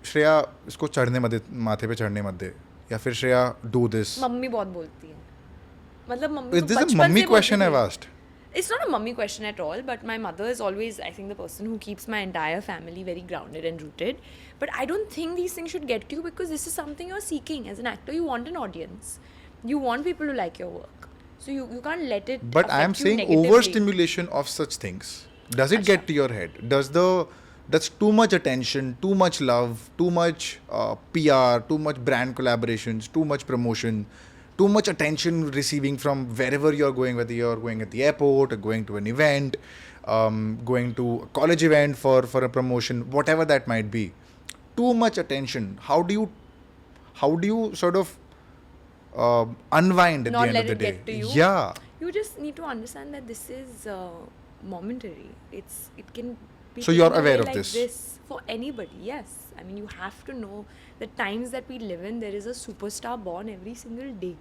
Speaker 1: Shreya इसको चढ़ने मत दे, माथे पे चढ़ने मत दे, या फिर Shreya do this?
Speaker 2: Mummy बहुत बोलती है, मतलब mummy
Speaker 1: Is this a mummy question I've asked?
Speaker 2: It's not a mummy question at all, but my mother is always, I think, the person who keeps my entire family very grounded and rooted. But I don't think these things should get to you, because this is something you're seeking. As an actor, you want an audience. You want people to like your work. So you can't let it
Speaker 1: But I am saying overstimulation of such things. Does it get to your head? That's too much attention, too much love, too much PR, too much brand collaborations, too much promotion, too much attention receiving from wherever you're going, whether you're going at the airport or going to an event, going to a college event for a promotion, whatever that might be. Too much attention. How do you sort of unwind at
Speaker 2: not
Speaker 1: the end
Speaker 2: let
Speaker 1: of the
Speaker 2: it
Speaker 1: day?
Speaker 2: get to you?
Speaker 1: Yeah.
Speaker 2: You just need to understand that this is momentary. It can be
Speaker 1: So you're
Speaker 2: taken
Speaker 1: aware
Speaker 2: away
Speaker 1: of
Speaker 2: like
Speaker 1: this?
Speaker 2: for anybody. Yes, I mean, you have to know the times that we live in. There is a superstar born every single day.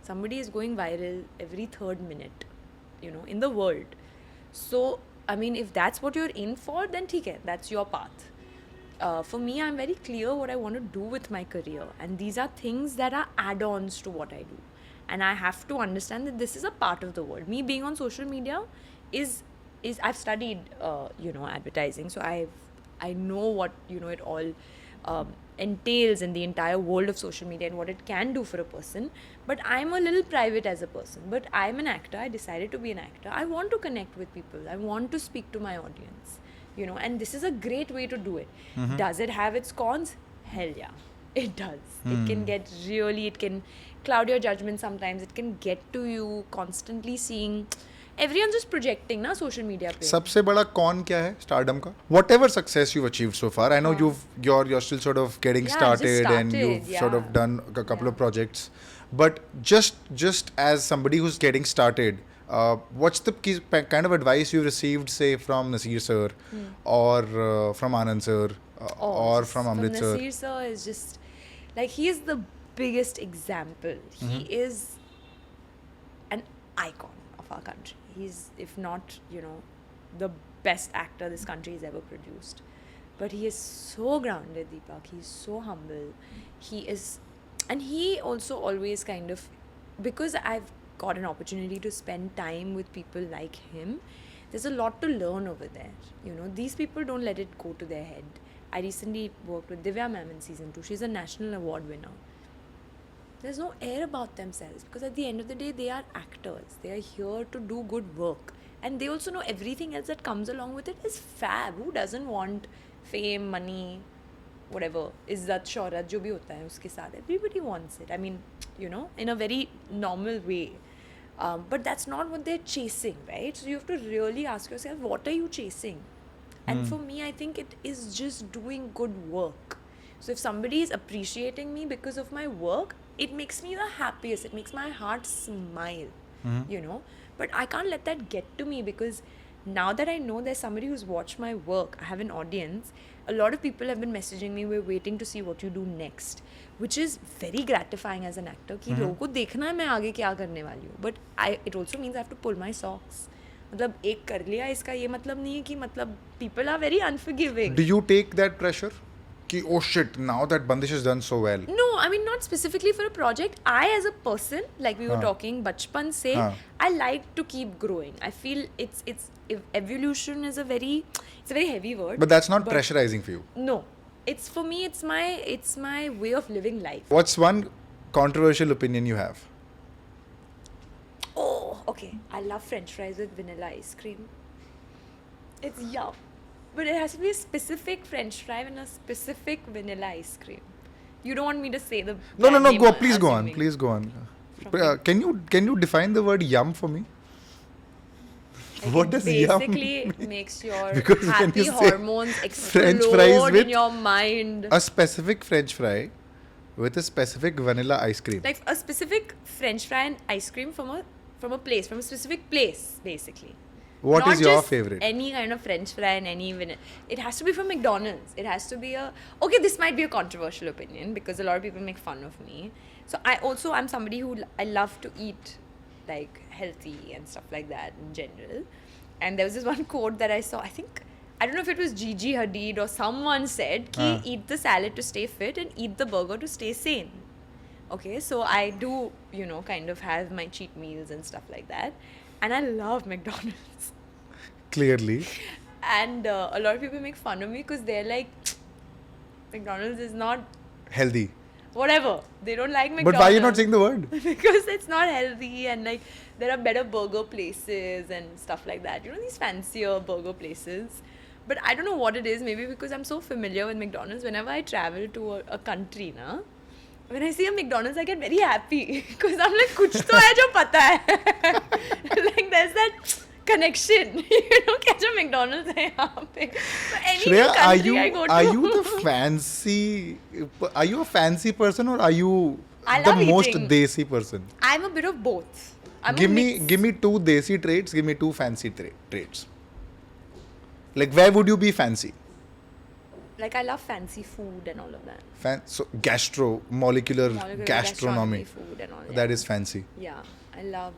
Speaker 2: Somebody is going viral every third minute, you know, in the world. So I mean, if that's what you're in for, then theek hai, that's your path. For me, I'm very clear what I want to do with my career, and these are things that are add-ons to what I do. And I have to understand that this is a part of the world. Me being on social media is I've studied advertising, so I know what, you know, it all entails in the entire world of social media and what it can do for a person. But I'm a little private as a person. But I'm an actor. I decided to be an actor. I want to connect with people. I want to speak to my audience, you know, and this is a great way to do it. Does it have its cons? Hell yeah, it does. It can it can cloud your judgment sometimes. It can get to you constantly seeing. Everyone's just projecting na social media पे.
Speaker 1: सबसे बड़ा con क्या है Stardom का? Whatever success you've achieved so far, I know you're still sort of getting started and you've sort of done a couple of projects, but just as somebody who's getting started, what's the kind of advice you received, say, from Nasir sir or from Anand sir or from Amrit sir?
Speaker 2: Nasir sir is just like, he is the biggest example. He is an icon of our country. He's, if not, you know, the best actor this country has ever produced. But he is so grounded, Deepak. He's so humble. He is, and he also always kind of, because I've got an opportunity to spend time with people like him, there's a lot to learn over there. You know, these people don't let it go to their head. I recently worked with Divya ma'am in season 2. She's a national award winner. There's no air about themselves, because at the end of the day, they are actors. They are here to do good work. And they also know everything else that comes along with it is fab. Who doesn't want fame, money, whatever, izzat, shohrat, jo bhi hota hai uske saath. Everybody wants it. I mean, you know, in a very normal way. But that's not what they're chasing, right? So you have to really ask yourself, what are you chasing? And for me, I think it is just doing good work. So if somebody is appreciating me because of my work, it makes me the happiest. It makes my heart smile, you know. But I can't let that get to me, because now that I know there's somebody who's watched my work, I have an audience. A lot of people have been messaging me, we're waiting to see what you do next, which is very gratifying as an actor, कि लोगों को देखना है मैं आगे क्या करने वाली हूँ. But it also means I have to pull my socks. मतलब एक कर लिया इसका ये मतलब नहीं है कि मतलब people are very unforgiving.
Speaker 1: Do you take that pressure? Ki, oh shit, now that Bandish has done so well.
Speaker 2: No, I mean not specifically for a project. I as a person, like we were talking bachpan se, I like to keep growing. I feel it's evolution is a very heavy word.
Speaker 1: But that's not pressurizing for you.
Speaker 2: No. It's for me, it's my way of living life.
Speaker 1: What's one controversial opinion you have?
Speaker 2: Oh, okay. I love French fries with vanilla ice cream. It's yum. But it has to be a specific French fry and a specific vanilla ice cream. You don't want me to say the
Speaker 1: No,
Speaker 2: brand name,
Speaker 1: go.
Speaker 2: I'm
Speaker 1: Please go on.
Speaker 2: assuming.
Speaker 1: Please go on. Can you define the word yum for me?
Speaker 2: Like
Speaker 1: What
Speaker 2: it
Speaker 1: does yum
Speaker 2: basically makes your
Speaker 1: Because when
Speaker 2: happy
Speaker 1: you say
Speaker 2: hormones
Speaker 1: French
Speaker 2: explode
Speaker 1: fries with
Speaker 2: in your mind.
Speaker 1: a specific French fry with a specific vanilla ice cream.
Speaker 2: Like a specific French fry and ice cream from a place, from a specific place, basically.
Speaker 1: What
Speaker 2: Not
Speaker 1: is your
Speaker 2: just
Speaker 1: favorite?
Speaker 2: Any kind of French fry and any vanilla. It has to be from McDonald's. It has to be okay, this might be a controversial opinion because a lot of people make fun of me. So I'm somebody who I love to eat like healthy and stuff like that in general. And there was this one quote that I saw, I don't know if it was Gigi Hadid or someone said, ki eat the salad to stay fit and eat the burger to stay sane. Okay, so I do, kind of have my cheat meals and stuff like that. And I love McDonald's.
Speaker 1: Clearly.
Speaker 2: And a lot of people make fun of me because they're like, McDonald's is not
Speaker 1: Healthy.
Speaker 2: whatever. They don't like McDonald's.
Speaker 1: But why are you not saying the word?
Speaker 2: Because it's not healthy, and like there are better burger places and stuff like that. These fancier burger places. But I don't know what it is. Maybe because I'm so familiar with McDonald's. Whenever I travel to a country, when I see a McDonald's, I get very happy because I'm like, कुछ तो है जो पता है. Like there's that connection. क्या जो McDonald's है यहाँ पे. So any
Speaker 1: Shreya,
Speaker 2: country I go to.
Speaker 1: Are you a fancy person or are you
Speaker 2: I
Speaker 1: the
Speaker 2: love
Speaker 1: most
Speaker 2: eating.
Speaker 1: desi person?
Speaker 2: I'm a bit of both.
Speaker 1: Give me two desi traits, give me two fancy traits. Like where would you be fancy?
Speaker 2: Like I love fancy food and all of that.
Speaker 1: So molecular gastronomy.
Speaker 2: Food and all
Speaker 1: That is fancy.
Speaker 2: Yeah, I love,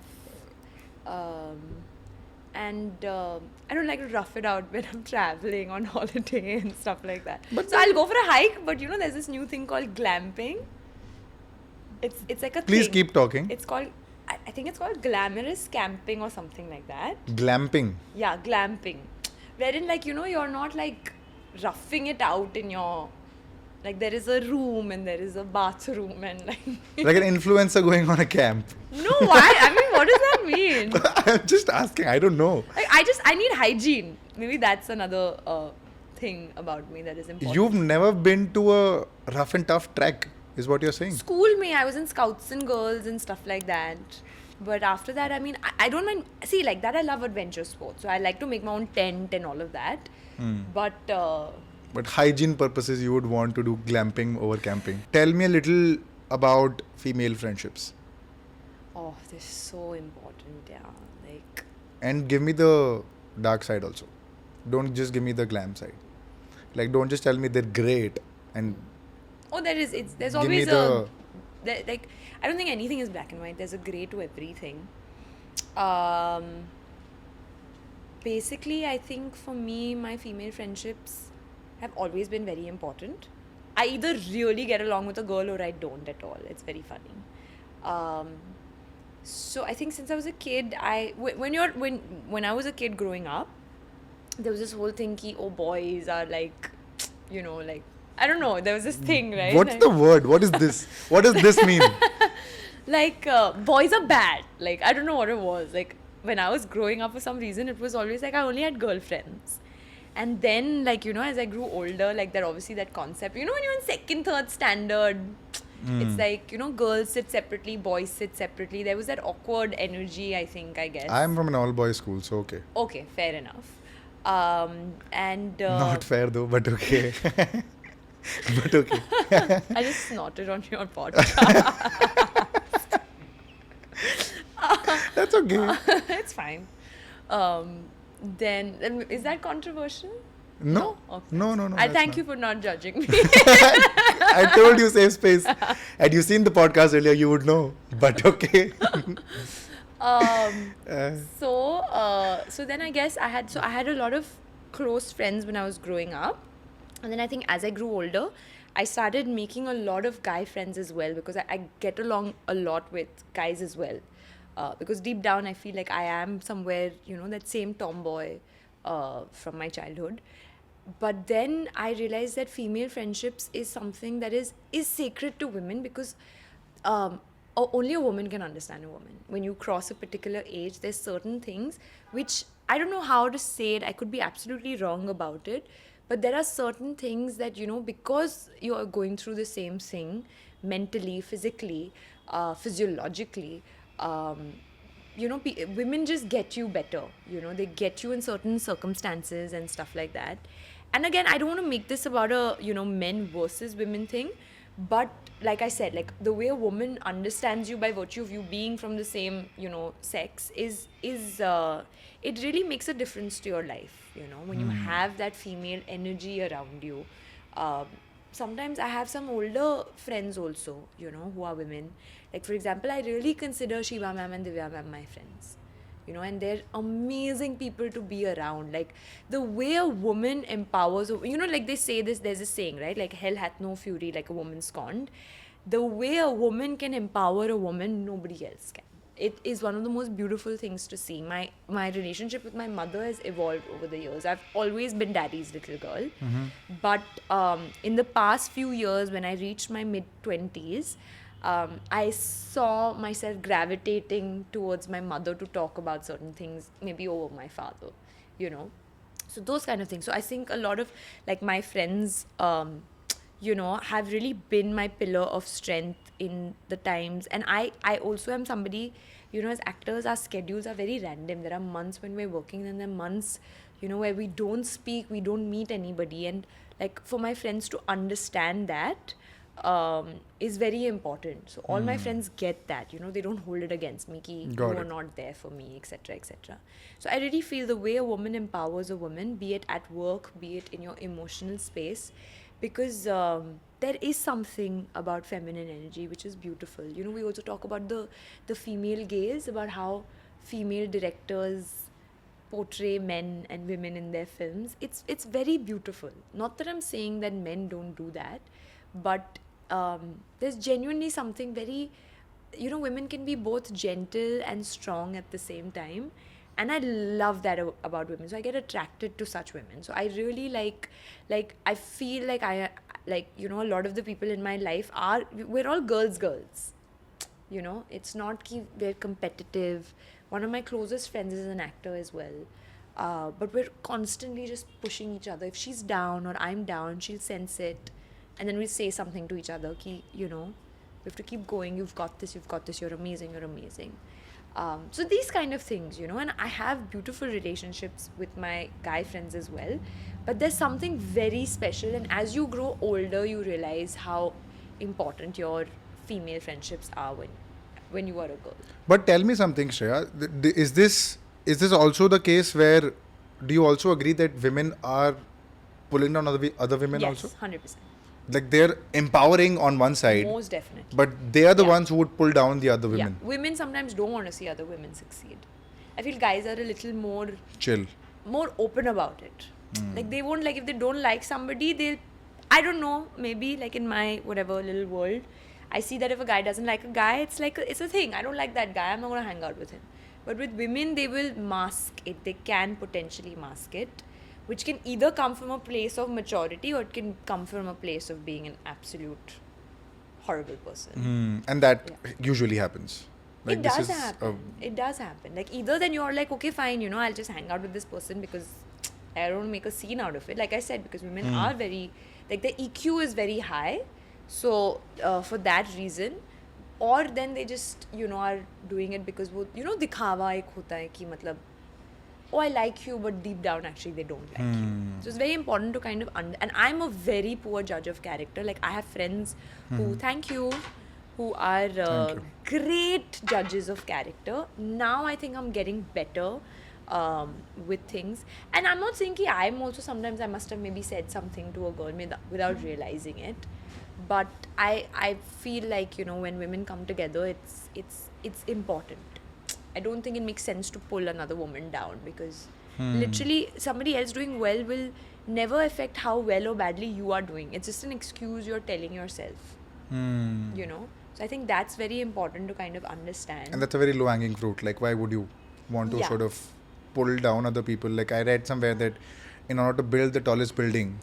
Speaker 2: and I don't like to rough it out when I'm traveling on holiday and stuff like that. So I'll go for a hike, but there's this new thing called glamping. It's like a
Speaker 1: Please
Speaker 2: thing.
Speaker 1: keep talking.
Speaker 2: It's called, I think it's called glamorous camping or something like that.
Speaker 1: Glamping.
Speaker 2: Yeah, glamping. Wherein you're not like roughing it out in your, like there is a room and there is a bathroom and like
Speaker 1: Like an influencer going on a camp.
Speaker 2: No, why? I mean, what does that mean?
Speaker 1: I'm just asking. I don't know.
Speaker 2: Like I need hygiene. Maybe that's another thing about me that is important.
Speaker 1: You've never been to a rough and tough trek, is what you're saying.
Speaker 2: School I was in Scouts and Girls and stuff like that. But after that, I mean, I don't mind. See, like that, I love adventure sports. So I like to make my own tent and all of that. But
Speaker 1: Hygiene purposes, you would want to do glamping over camping. Tell me a little about female friendships.
Speaker 2: oh, they're so important, yeah. Like,
Speaker 1: And give me the dark side also. Don't just give me the glam side. Like, don't just tell me they're great and
Speaker 2: oh, there's
Speaker 1: give me
Speaker 2: always
Speaker 1: the...
Speaker 2: like, I don't think anything is black and white. There's a grey to everything. Basically, I think for me, my female friendships have always been very important. I either really get along with a girl or I don't at all. It's very funny. So I think since I was a kid, when I was a kid growing up, there was this whole thing ki, oh, boys are like, like, I don't know, there was this thing, right?
Speaker 1: What's
Speaker 2: like,
Speaker 1: the word? What is this? What does this mean?
Speaker 2: like, boys are bad. Like, I don't know what it was. Like, when I was growing up, for some reason, it was always like I only had girlfriends. And then, like, as I grew older, like, that obviously that concept, when you're in second, third standard, it's like, girls sit separately, boys sit separately. There was that awkward energy, I guess.
Speaker 1: I'm from an all-boys school, so okay.
Speaker 2: Okay, fair enough.
Speaker 1: Not fair though, but okay. But okay.
Speaker 2: I just snorted on your podcast.
Speaker 1: That's okay.
Speaker 2: It's fine. Then is that controversial?
Speaker 1: No.
Speaker 2: Okay.
Speaker 1: No.
Speaker 2: I
Speaker 1: that's
Speaker 2: thank
Speaker 1: not.
Speaker 2: you for not judging me.
Speaker 1: I told you safe space. Had you seen the podcast earlier, you would know. But okay.
Speaker 2: um,
Speaker 1: Uh,
Speaker 2: so then I guess I had a lot of close friends when I was growing up, and then I think as I grew older, I started making a lot of guy friends as well because I get along a lot with guys as well. Because deep down I feel like I am somewhere, that same tomboy from my childhood. But then I realized that female friendships is something that is sacred to women because only a woman can understand a woman. When you cross a particular age, there's certain things which I don't know how to say it. I could be absolutely wrong about it, but there are certain things that because you are going through the same thing mentally, physically, physiologically. Women just get you better. They get you in certain circumstances and stuff like that. And again, I don't want to make this about a men versus women thing, but like I said, like the way a woman understands you by virtue of you being from the same sex is it really makes a difference to your life. When you have that female energy around you. um, Sometimes I have some older friends also, who are women. Like, for example, I really consider Shiva ma'am and Divya ma'am my friends. And they're amazing people to be around. Like, the way a woman empowers, like they say this, there's a saying, right? Like, hell hath no fury like a woman scorned. The way a woman can empower a woman, nobody else can. It is one of the most beautiful things to see. My relationship with my mother has evolved over the years. I've always been daddy's little girl. But in the past few years, when I reached my mid-20s, I saw myself gravitating towards my mother to talk about certain things, maybe over my father, So those kind of things. So I think a lot of, like, my friends, have really been my pillar of strength in the times. And I also am somebody, as actors, our schedules are very random. There are months when we're working, and there are months, where we don't speak, we don't meet anybody. And, like, for my friends to understand that is very important. So all my friends get that, they don't hold it against me, ki
Speaker 1: Got
Speaker 2: you are
Speaker 1: it.
Speaker 2: not there for me, etc., etc. So I really feel the way a woman empowers a woman, be it at work, be it in your emotional space, because there is something about feminine energy which is beautiful. We also talk about the female gaze, about how female directors portray men and women in their films. It's very beautiful. Not that I'm saying that men don't do that, but there's genuinely something very, women can be both gentle and strong at the same time. And I love that about women. So I get attracted to such women. So I really like I feel like a lot of the people in my life we're all girls. It's not we're competitive. One of my closest friends is an actor as well. But we're constantly just pushing each other. If she's down or I'm down, she'll sense it. And then we say something to each other, we have to keep going. You've got this, you're amazing. So these kind of things, and I have beautiful relationships with my guy friends as well. But there's something very special. And as you grow older, you realize how important your female friendships are when you are a girl.
Speaker 1: But tell me something, Shreya. Is this also the case where do you also agree that women are pulling down other women
Speaker 2: Yes,
Speaker 1: also?
Speaker 2: 100%.
Speaker 1: Like, they're empowering on one side,
Speaker 2: Most definitely.
Speaker 1: but they are the
Speaker 2: Yeah.
Speaker 1: ones who would pull down the other women.
Speaker 2: Yeah. Women sometimes don't want to see other women succeed. I feel guys are a little more
Speaker 1: Chill.
Speaker 2: open about it. Like, they won't, like, if they don't like somebody, they'll, I don't know, maybe, like, in my whatever little world, I see that if a guy doesn't like a guy, it's like it's a thing. I don't like that guy, I'm not going to hang out with him. But with women, they will mask it. They can potentially mask it, which can either come from a place of maturity or it can come from a place of being an absolute horrible person.
Speaker 1: And that usually happens. Like,
Speaker 2: It
Speaker 1: this
Speaker 2: does
Speaker 1: is
Speaker 2: happen. It does happen. Like, either then you're like, okay, fine, I'll just hang out with this person because I don't make a scene out of it. Like I said, because women are very, like, their EQ is very high. So, for that reason, or then they just, are doing it because, वो, दिखावा एक होता है कि मतलब, oh, I like you, but deep down actually they don't like you. So it's very important to kind of and I'm a very poor judge of character. Like I have friends who, thank you, who are
Speaker 1: Thank you.
Speaker 2: great judges of character. Now I think I'm getting better with things. And I'm not saying that I'm also, sometimes I must have maybe said something to a girl without realizing it. But I feel like, you know, when women come together, it's important. I don't think it makes sense to pull another woman down, because literally somebody else doing well will never affect how well or badly you are doing. It's just an excuse you're telling yourself, you know. So I think that's very important to kind of understand.
Speaker 1: And that's a very low hanging fruit. Like, why would you want to
Speaker 2: Yeah.
Speaker 1: sort of pull down other people? Like, I read somewhere that in order to build the tallest building,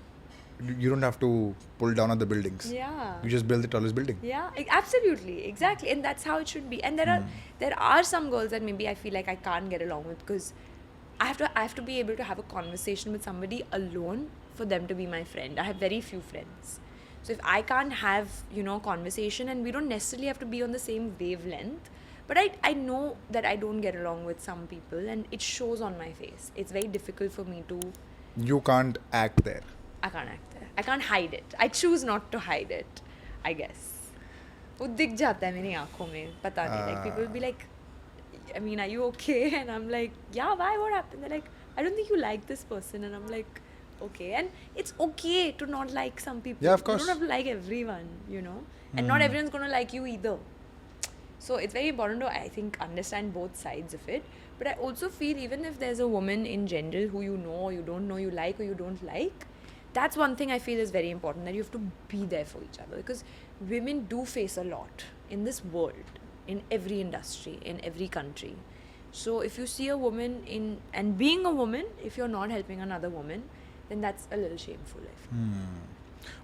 Speaker 1: you don't have to pull down other buildings.
Speaker 2: Yeah.
Speaker 1: You just build the tallest building.
Speaker 2: Yeah, absolutely, exactly, and that's how it should be. And there are some girls that maybe I feel like I can't get along with, because I have to be able to have a conversation with somebody alone for them to be my friend. I have very few friends, so if I can't have, you know, conversation, and we don't necessarily have to be on the same wavelength, but I know that I don't get along with some people, and it shows on my face. It's very difficult for me to.
Speaker 1: You can't act there.
Speaker 2: I can't act there. I can't hide it. I choose not to hide it, I guess. वो दिख जाता है मेरी आँखों में, पता नहीं. Like people will be like, I mean, are you okay? And I'm like, yeah, why? What happened? They're like, I don't think you like this person. And I'm like, okay. And it's okay to not like some people.
Speaker 1: Yeah, of course.
Speaker 2: You don't have to like everyone, you know. And not everyone's going to like you either. So it's very important to, I think, understand both sides of it. But I also feel even if there's a woman in general who you know or you don't know, you like or you don't like, that's one thing I feel is very important, that you have to be there for each other, because women do face a lot in this world, in every industry, in every country. So if you see a woman and being a woman, if you're not helping another woman, then that's a little shameful, I feel.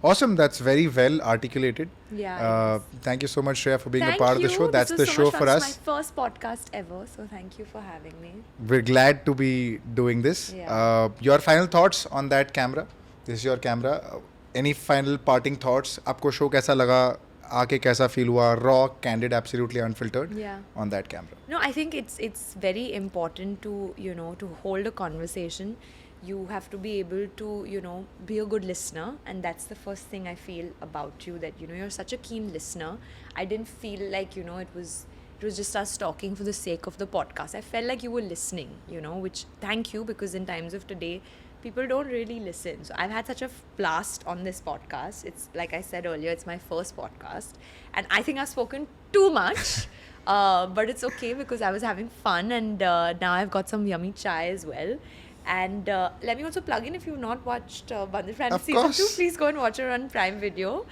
Speaker 1: Awesome. That's very well articulated.
Speaker 2: Yeah.
Speaker 1: Thank you so much, Shreya, for being
Speaker 2: Thank
Speaker 1: a part of the
Speaker 2: you.
Speaker 1: show. That's
Speaker 2: This
Speaker 1: the
Speaker 2: was so
Speaker 1: show
Speaker 2: much
Speaker 1: for
Speaker 2: fun.
Speaker 1: us.
Speaker 2: It's my first podcast ever, so thank you for having me.
Speaker 1: We're glad to be doing this.
Speaker 2: Yeah.
Speaker 1: Your final thoughts on that camera? This is your camera. Any final parting thoughts? आपको show कैसा लगा? आके कैसा feel हुआ? Raw, candid, absolutely unfiltered.
Speaker 2: Yeah.
Speaker 1: On that camera.
Speaker 2: No, I think it's very important to, you know, to hold a conversation. You have to be able to, you know, be a good listener, and that's the first thing I feel about you, that, you know, you're such a keen listener. I didn't feel like, you know, it was just us talking for the sake of the podcast. I felt like you were listening, you know, which, thank you, because in times of today, people don't really listen. So I've had such a blast on this podcast. It's, like I said earlier, it's my first podcast, and I think I've spoken too much. But it's okay, because I was having fun, and now I've got some yummy chai as well. And let me also plug in, if you've not watched Bandish Bandits
Speaker 1: Of
Speaker 2: Season 2,
Speaker 1: course.
Speaker 2: please go and watch it on Prime Video.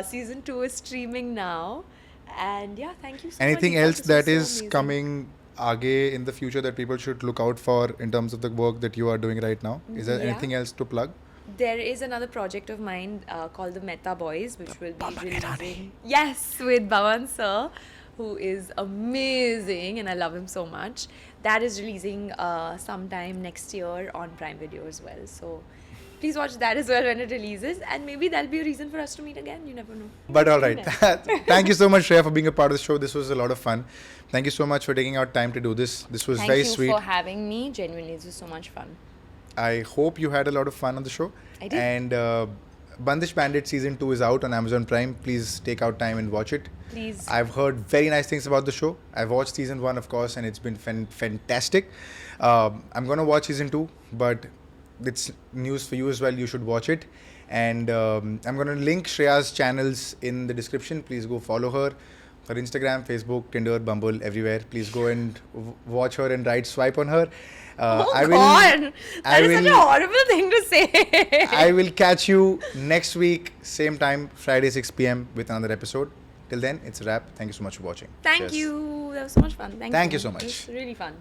Speaker 2: Season 2 is streaming now. And yeah, thank you so much.
Speaker 1: Anything
Speaker 2: Deepak.
Speaker 1: else
Speaker 2: This was
Speaker 1: that
Speaker 2: so
Speaker 1: is
Speaker 2: amazing.
Speaker 1: coming aage in the future that people should look out for in terms of the work that you are doing right now? Is there
Speaker 2: Yeah.
Speaker 1: anything else to plug?
Speaker 2: There is another project of mine called the Meta Boys, which will be releasing. Yes, with Bhavan Sir, who is amazing, and I love him so much. That is releasing sometime next year on Prime Video as well. So please watch that as well when it releases, and maybe that'll be a reason for us to meet again. You never know.
Speaker 1: But all right.
Speaker 2: Amen.
Speaker 1: Thank you so much, Shreya, for being a part of the show. This was a lot of fun. Thank you so much for taking out time to do this. This was
Speaker 2: Thank
Speaker 1: very
Speaker 2: you
Speaker 1: sweet.
Speaker 2: for having me. Genuinely, this was so much fun.
Speaker 1: I hope you had a lot of fun on the show.
Speaker 2: I did.
Speaker 1: And Bandish Bandits Season 2 is out on Amazon Prime. Please take out time and watch it.
Speaker 2: Please.
Speaker 1: I've heard very nice things about the show. I've watched Season 1, of course, and it's been fantastic. I'm going to watch Season 2, but it's news for you as well. You should watch it. And I'm going to link Shreya's channels in the description. Please go follow her. Her Instagram, Facebook, Tinder, Bumble, everywhere. Please go and watch her and swipe on her.
Speaker 2: Oh
Speaker 1: I
Speaker 2: God!
Speaker 1: I
Speaker 2: That is such
Speaker 1: will-
Speaker 2: a horrible thing to say.
Speaker 1: I will catch you next week, same time, Friday 6 p.m. with another episode. Till then, it's a wrap. Thank you so much for watching.
Speaker 2: Thank
Speaker 1: Cheers.
Speaker 2: you. That was so much fun. Thank you.
Speaker 1: Thank you so much.
Speaker 2: It was really fun.